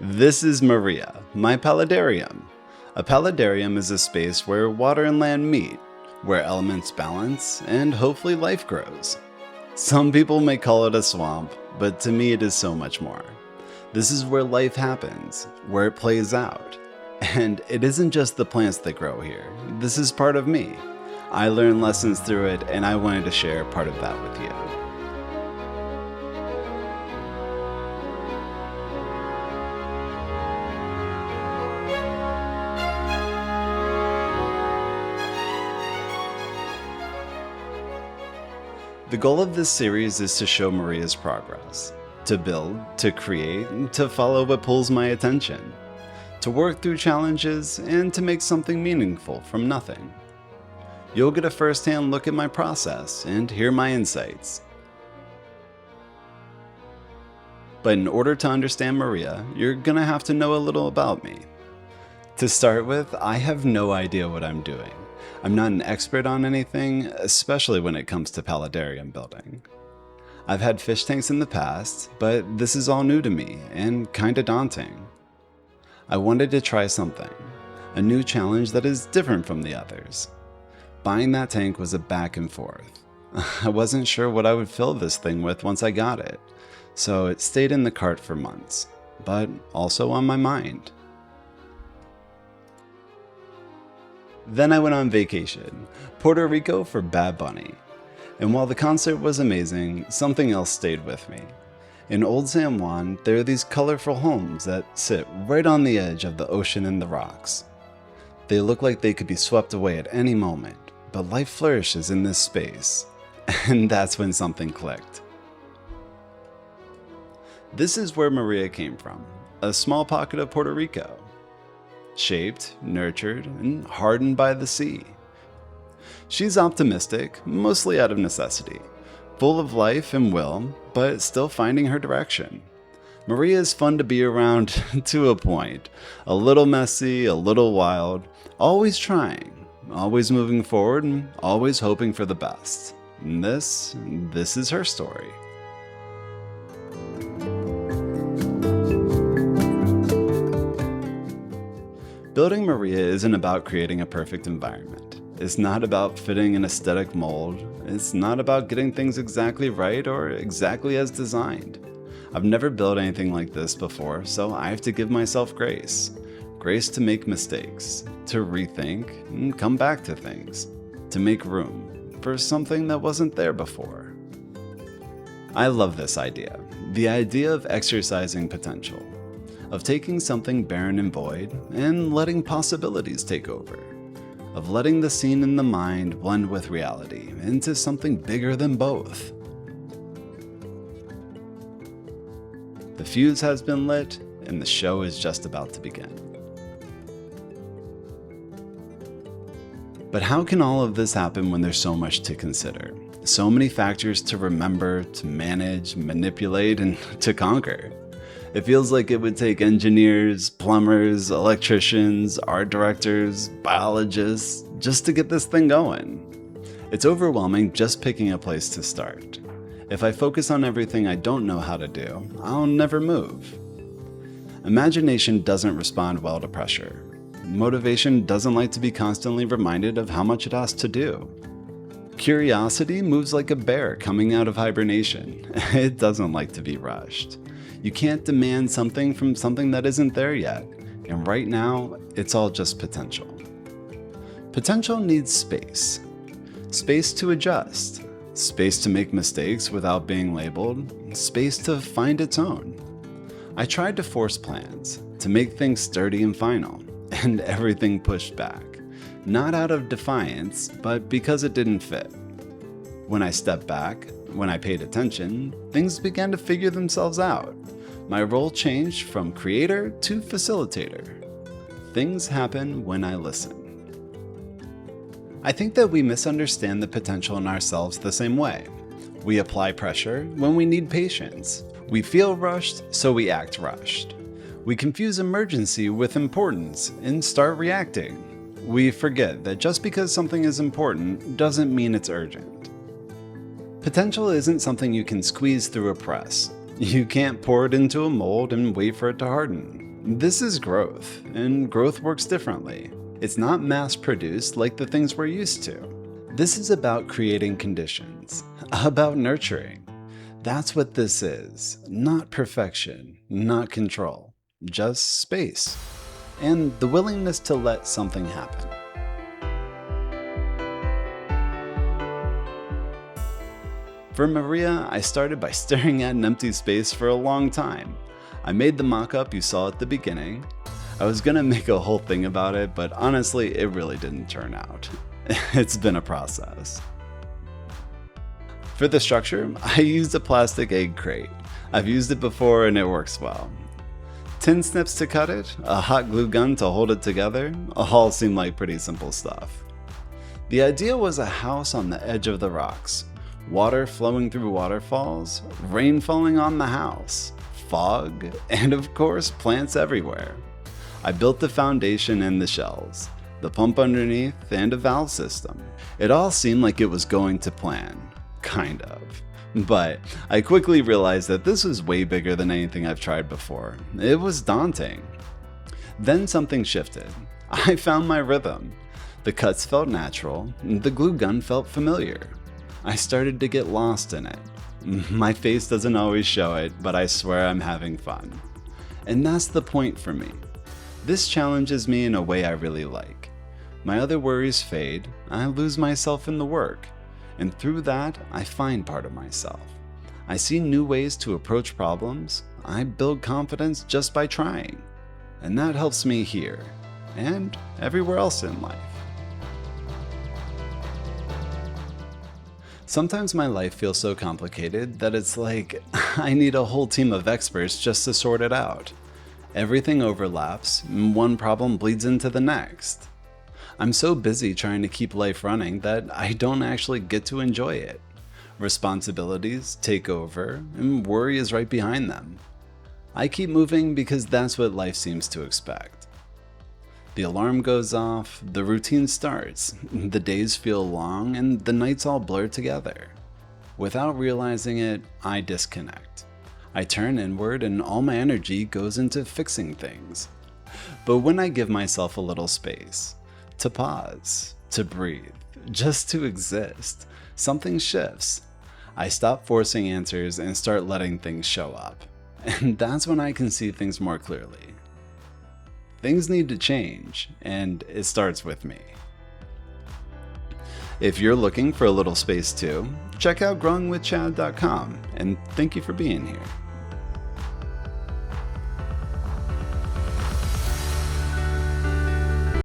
This is Maria, my paludarium. A paludarium is a space where water and land meet, where elements balance, and hopefully life grows. Some people may call it a swamp, but to me it is so much more. This is where life happens, where it plays out. And it isn't just the plants that grow here. This is part of me. I learn lessons through it, and I wanted to share part of that with you. The goal of this series is to show Maria's progress, to build, to create, to follow what pulls my attention, to work through challenges, and to make something meaningful from nothing. You'll get a first-hand look at my process and hear my insights. But in order to understand Maria, you're gonna have to know a little about me. To start with, I have no idea what I'm doing. I'm not an expert on anything, especially when it comes to paludarium building. I've had fish tanks in the past, but this is all new to me and kinda daunting. I wanted to try something, a new challenge that is different from the others. Buying that tank was a back and forth. I wasn't sure what I would fill this thing with once I got it, so it stayed in the cart for months, but also on my mind. Then I went on vacation, Puerto Rico for Bad Bunny. And while the concert was amazing, something else stayed with me. In Old San Juan, there are these colorful homes that sit right on the edge of the ocean and the rocks. They look like they could be swept away at any moment, but life flourishes in this space. And that's when something clicked. This is where Maria came from, a small pocket of Puerto Rico. Shaped, nurtured, and hardened by the sea. She's optimistic, mostly out of necessity, full of life and will, but still finding her direction. Maria is fun to be around to a point, a little messy, a little wild, always trying, always moving forward, and always hoping for the best. And this is her story. Building Maria isn't about creating a perfect environment. It's not about fitting an aesthetic mold. It's not about getting things exactly right or exactly as designed. I've never built anything like this before, so I have to give myself grace. Grace to make mistakes, to rethink and come back to things, to make room for something that wasn't there before. I love this idea, the idea of exercising potential. Of taking something barren and void and letting possibilities take over. Of letting the scene in the mind blend with reality into something bigger than both. The fuse has been lit and the show is just about to begin. But how can all of this happen when there's so much to consider? So many factors to remember, to manage, manipulate, and to conquer. It feels like it would take engineers, plumbers, electricians, art directors, biologists, just to get this thing going. It's overwhelming just picking a place to start. If I focus on everything I don't know how to do, I'll never move. Imagination doesn't respond well to pressure. Motivation doesn't like to be constantly reminded of how much it has to do. Curiosity moves like a bear coming out of hibernation. It doesn't like to be rushed. You can't demand something from something that isn't there yet, and right now, it's all just potential. Potential needs space. Space to adjust. Space to make mistakes without being labeled. Space to find its own. I tried to force plans, to make things sturdy and final, and everything pushed back. Not out of defiance, but because it didn't fit. When I stepped back, when I paid attention, things began to figure themselves out. My role changed from creator to facilitator. Things happen when I listen. I think that we misunderstand the potential in ourselves the same way. We apply pressure when we need patience. We feel rushed, so we act rushed. We confuse emergency with importance and start reacting. We forget that just because something is important doesn't mean it's urgent. Potential isn't something you can squeeze through a press. You can't pour it into a mold and wait for it to harden. This is growth, and growth works differently. It's not mass-produced like the things we're used to. This is about creating conditions, about nurturing. That's what this is. Not perfection, not control, just space, and the willingness to let something happen. For Maria, I started by staring at an empty space for a long time. I made the mock-up you saw at the beginning. I was gonna make a whole thing about it, but honestly, it really didn't turn out. It's been a process. For the structure, I used a plastic egg crate. I've used it before and it works well. Tin snips to cut it, a hot glue gun to hold it together, all seem like pretty simple stuff. The idea was a house on the edge of the rocks. Water flowing through waterfalls, rain falling on the house, fog, and of course plants everywhere. I built the foundation and the shells, the pump underneath, and a valve system. It all seemed like it was going to plan, kind of. But I quickly realized that this was way bigger than anything I've tried before. It was daunting. Then something shifted. I found my rhythm. The cuts felt natural, the glue gun felt familiar. I started to get lost in it. My face doesn't always show it, but I swear I'm having fun. And that's the point for me. This challenges me in a way I really like. My other worries fade, I lose myself in the work, and through that, I find part of myself. I see new ways to approach problems, I build confidence just by trying. And that helps me here, and everywhere else in life. Sometimes my life feels so complicated that it's like I need a whole team of experts just to sort it out. Everything overlaps, and one problem bleeds into the next. I'm so busy trying to keep life running that I don't actually get to enjoy it. Responsibilities take over, and worry is right behind them. I keep moving because that's what life seems to expect. The alarm goes off, the routine starts, the days feel long, and the nights all blur together. Without realizing it, I disconnect. I turn inward and all my energy goes into fixing things. But when I give myself a little space, to pause, to breathe, just to exist, something shifts. I stop forcing answers and start letting things show up. And that's when I can see things more clearly. Things need to change, and it starts with me. If you're looking for a little space too, check out GrowingWithChad.com, and thank you for being here.